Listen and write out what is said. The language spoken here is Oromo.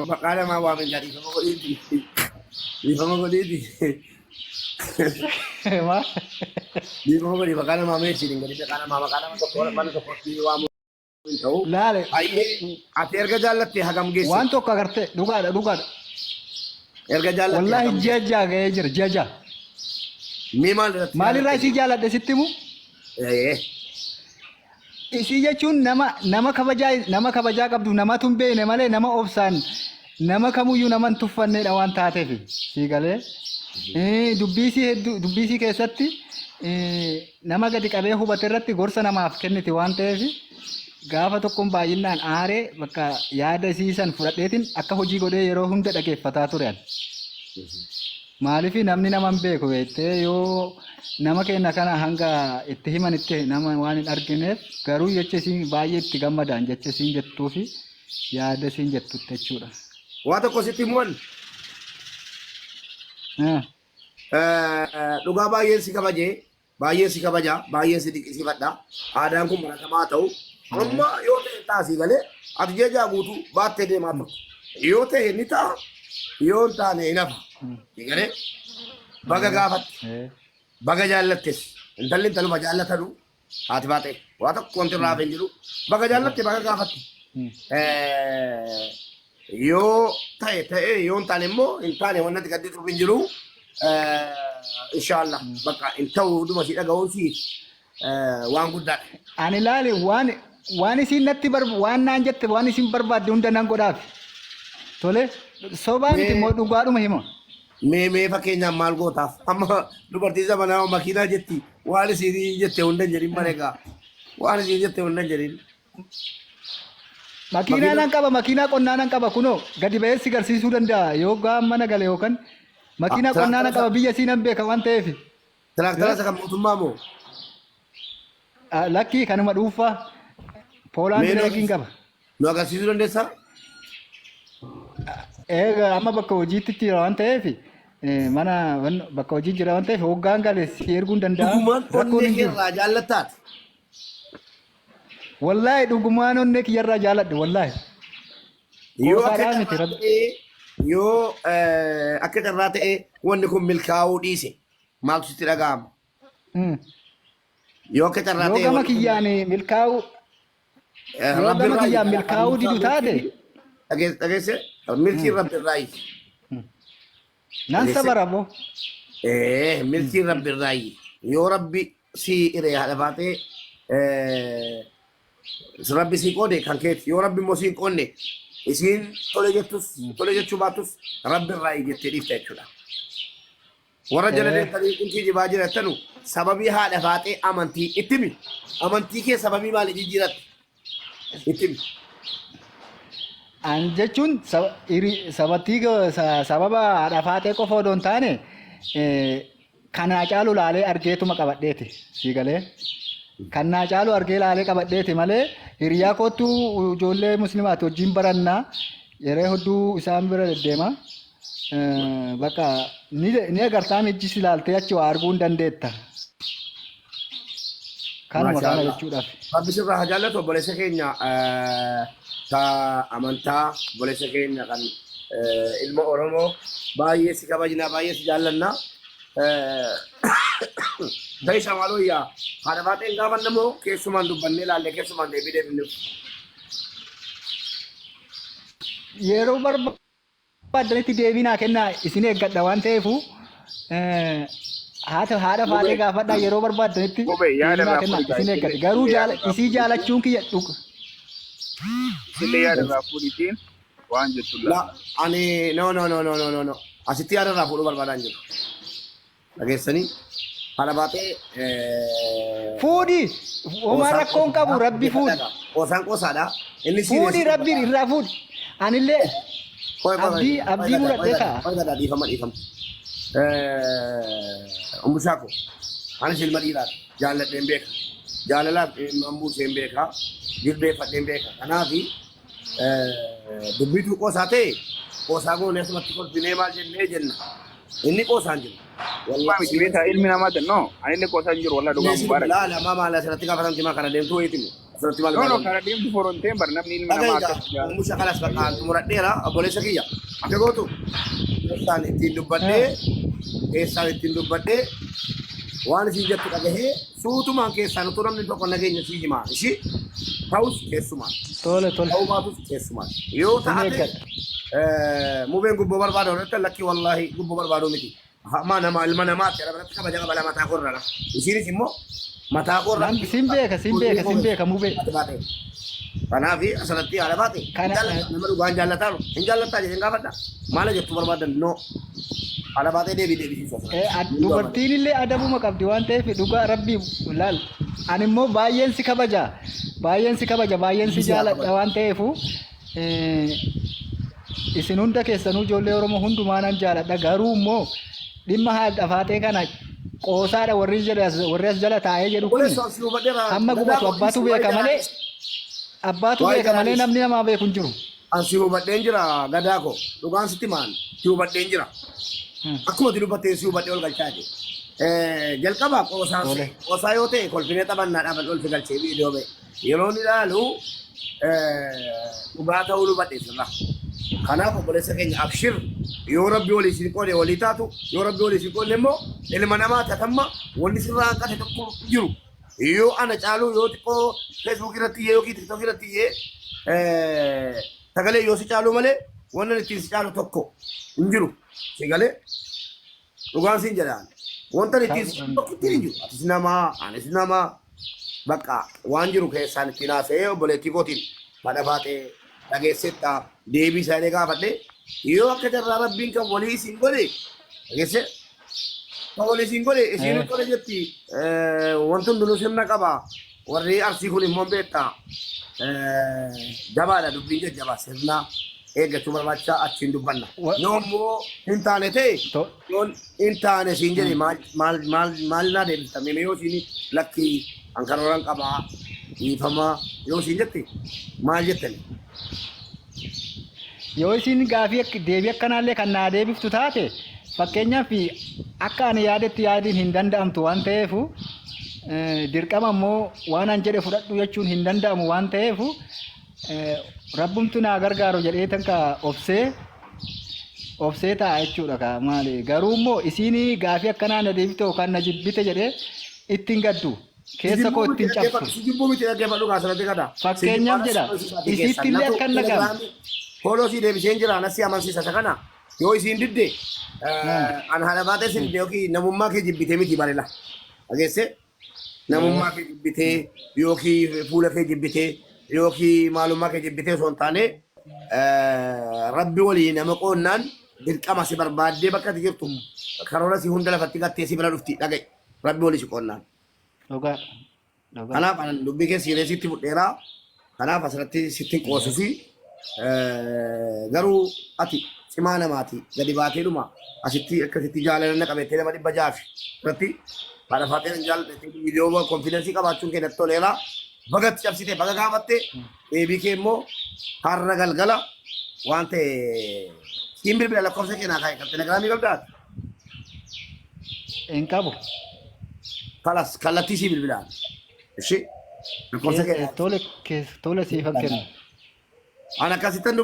Makala mawamin ka dito mo ko dito. Di pa mo ko dito. Ma. Di mo ko di makala mamin siling dito kana mama kana mo to man to poti wa mo to. Laale. Ay ati erga jallatti hagam geesse. Waan tokko agartee dhugaadha. Erga jallatti. Wallahi jaja ga'ee jira jaja. Mi maal irratti. Maalirraa isii jaaladhe sitti himu? Isii jechuun nama kabajaa qabdu namatu hin beekne malee nama obsaan nama kamuyyuu nama hin tuffannedha waan taateef sii galee dubbiisii keessatti nama gadi qabee hubate irratti gorsa namaaf kenniti waan ta'eef gaafa tokkoon baay'inaan aaree bakka yaada isiisan fudhadheetiin akka hojii godhee yeroo hunda dhageeffataa turan. Maaliif namni nama hin beeku beektee yoo nama keenya kana hanga itti himan itti nama waan hin argineef garuu jecha isiin baay'ee itti gammadaan jecha isiin jettuu fi yaada isiin jettutti jechuudha. Waa tokko sitti himuun dhugaa baay'een si kabajee baay'een si kabaja baay'een si dinqisiifadha aadaan kun baratamaa ta'u amma yoo ta'e taasii galee ati jajaa guutuu baattee deemaa turte yoo ta'e ni ta'a yoo hin taane hin hafa galee baga gaafatte. Baga jaallattes intalli intaluma jaallatanu haati baatee waa tokko wanti irraa hafeen jiru baga jaallatte baga gaafatte yoo ta'e yoo hin taane immoo hin taane wannati gaddituuf hin jiru inshallah bakka hin ta'u dhuma si dhaga'uun si waan guddaadha. Ani ilaali waan isiin natti waan naan jette waan isiin barbaadde hunda nan godhaaf tole sobaan itti immoo dhugaadhuma hima. Mee fakkeenyaaf maal gootaaf amma dubartii zamanaa makiinaa jetti waan isin jette hunda hin jedhin bareegaa waan isin jette hunda hin jedhin. Makiinaa nan qaba makiinaa qonnaa nan qaba kunoo gadi ba'ee si garsiisuu danda'a yoo gaan mana gale yookaan makiinaa qonnaa nan qaba biyya sii nan beeka waan ta'eef. Tiraaktara isa kan mootummaa moo? Lakkii kanuma dhuunfaa Poolaandii reekiin qaba. Nu agarsiisuu dandeessaa? Egaa amma bakka hojiitti jira waan ta'eef mana bakka hojii jira waan ta'eef hoggaan gale si erguun danda'a. Dhugumaan onnee keerraa jaallattaati. Wallaahi dhugumaan onnee kiyyarraa jaalladhe wallaahi. Yoo akka carraa ta'e wanni kun milkaa'uu dhiise maaltu sitti dhaga'ama? Yoo akka carraa ta'e. Yoo gama kiyyaan milkaa'uu. Yoo gama kiyyaan milkaa'uu didu taate. Dhageesse milkiin rabbi irraayi. Nan sabara boo. Milkiin rabbi irraayi. Yoo rabbi si iree haadha baatee rabbi si qoode kan keeti yoo rabbi immoo si hin qoonne isiin tole jechuu baatus rabbi irraayi jettee dhiifta jechuudha. Warra jala deemtanii qinxii jibaa jiraatanu sababii haadha baatee amantii ittimi. Amantii kee sababii maali jijjiiratte? Ittimi. An jechuun sababa haadha baatee qofa odoo hin taane kanaa caalu laalee argeetuma qabadheeti sii galee. Kannaa caalu argee laalee qabadheeti malee hiriyaa kootu ijoollee musliimaati wajjin barannaa yeroo hedduu isaan bira deddeema. Bakka ni agartaa mijjis ilaaltee achi waa arguu hin dandeetta. Kanuma kana jechuudhaaf. Rabbi sirraa haa jaallatu obboleessa keenya amantaa obboleessa keenya kan ilma Oromoo baay'ee si kabajnaa baay'ee si jaallannaa. Ta'ii shamaaloo yaa haadha baateen gaafa namoo keessumaan dubbannee ilaallee keessumaan deebii deebinee. Yeroo barbaadanitti deebii naa kennaa isin eeggadha waan ta'eefu haadha baatee gaafadhaa yeroo barbaadanitti deebii naa kennaa isin eeggadha garuu isii jaalachuun kiyya dhuga. Illee yaada irraa fuudhitiin waan jechuudha. Ani no asitti yaada irraa fuudhuu barbaadaan jiru. Dhageessanii haadha baatee fuudhi homaa rakkoon qabu rabbi fuudhi. Qoosaan qoosaadha. Fuudhi rabbi irraa fuudhi. Anillee abdii muradhee ta'a. Dhiifama. Umbushaako anis ilma dhiiraati jaalladheen beeka jaalalaaf mambuuseen beeka jilbeeffadheen beeka kanaafi dubbituu qoosaa ta'e qoosaa goonee asumatti kolfinee maal jennee jenna inni qoosaan jiru. Wallahi ilmi namaa jennoo anillee qoosaan jiru wallahi dhugaa mubaarak. Laala maal asirratti gaafatamti maa kana deemtuu wayiitimu Asirratti maal No, no, barbaadu? kana deemtu foronteen bar namni ilma namaa Dhaga'eegaa akkas jaalatu. oomisha kanas bakkaan xumuradheera obboleessa kiyya. Akka gootu keessaan ittiin dubbadhee waan isin jettu dhagahee suutumaan keessaan utuu namni tokko nageenya sii himaa ishii ta'us keessumaan Tole tole. ta'uu baatus keessumaan yoo taate mubeen gubboo barbaadu irratti lakkii wallaahi gubboo barbaadu miti. Hamma nama ilma namaatti irratti kabaja qabala mataa korra. Isiinis immoo mataa korra. Namni sin beeka mubee. Kanaaf asirratti haala baate nama dhugaan jaallataanu hin jaallataa jedheen gaafadha. Maala jettu barbaadan noo haala baatee deebisiisu. Dubartiin illee adabuma qabdi waan ta'eef dhugaa rabbii laal. Ani immoo baay'een si kabaja baay'een si jaaladha waan ta'eef isin hunda keessanuu ijoollee Oromoo hundumaa nan jaaladha garuu immoo dhimma haadha faatee kana qoosaadha warri as jala taa'ee jedhu kun hamma gubatu abbaatu beeka malee namni namaa beeku hin jiru. Ansi hubadheen jira gadaa koo dhugaan sitti maan si hubadheen jira. Akkuma ati dubbattee si hubadhee ol galchaa jira. Jalqabaa qoosaa yoo ta'e kolfinee taphannaadhaaf ol fi galchee viidiyoo ba'e yeroo inni ilaalu dhugaa ta'uu hubadhee sirra. Kanaaf obboleessa keenya abshir yoo rabbi walii si qoode walii taatu yoo rabbi walii si qoodne immoo ilma namaa tatamma wanni sirraa hanqate tokko jiru. Yoo ana caalu yoo xiqqoo Facebook irratti yookiin TikTok irratti sagalee yoo si caalu malee wanni ittiin si caalu tokko hin jiru. Sagalee dhugaan siin jedhaan wanta ittiin si caalu tokko ittiin hin jiru. Atis namaa anis namaa bakka waan jiru keessaan ittiin haasa'ee obboleettii kootiin badha baatee dhageessetta deebii isaa illee gaafadhe yoo akka jarraa rabbiin kan walii isin godhe dhageesse kan walii isin godhe isin godhe jetti wanti hundinuu sirna qaba warri arsii kun immoo beektaa jabaadha dubbiin jajjabaa sirna eeggachuu barbaachisaa achiin dubbanna yoo immoo hin taane ta'e yoon hin taane siin jedhe maal naa deebiftamee yoo siin lakkii hankarooraan qabaa dhiifamaa yoo siin jette maal jettani. Yoo isin gaafii deebii akkanaallee kan naa deebiftu taate fakkeenyaaf akka ani yaadetti yaadiin hin danda'amtu waan ta'eef dirqama immoo waan an jedhe fudhadhu jechuun hin danda'amu waan ta'eef rabbumtu naa gargaaru jedhee tanka obsee ta'a jechuudha ka maali garuu immoo isin gaafii akkanaa na deebifte yookaan na jibbite jedhee ittiin gaddu keessa koo ittiin cabsu. Fakkeenyaaf jedha isitti illee akkan dhagahamu. Poolosii deebiseen jira nasi amansiisa isa kana yoo isiin didde an haala baatee isin didde yookiin namummaa kee jibbitee miti barela dhageesse namummaa kee jibbitee yookiin fuula kee jibbitee yookiin maalummaa kee jibbitee osoo hin taane rabbi walii nama qoonnaan dirqama si barbaaddee bakka ati jirtu karoora si hunda lafatti gattee si bira dhufti dhagaye rabbi walii si qoonnaan. Kanaaf dubbii kee siireesitti fudheeraa kanaaf asirratti sittiin qoosuufi. Garuu ati cimaa namaati gadi baatee dhuma asitti akkasitti jaalala qabeettee nama 600 irratti haadha faatee hin jaallatte viidiyoo konfidensii qabaachuun kee natti toleera bagatti cabsitee baga gaafattee deebii kee immoo har'a galgala waan ta'e siin bilbila lakkoofsa keenyaa kaa'e kan telegiraamii qabdaati. Hin qabu. Kalas kallattii sii bilbilaan. Ishee lakkoofsa keenyaa. Tole siifan kenna. Ana kasih tentu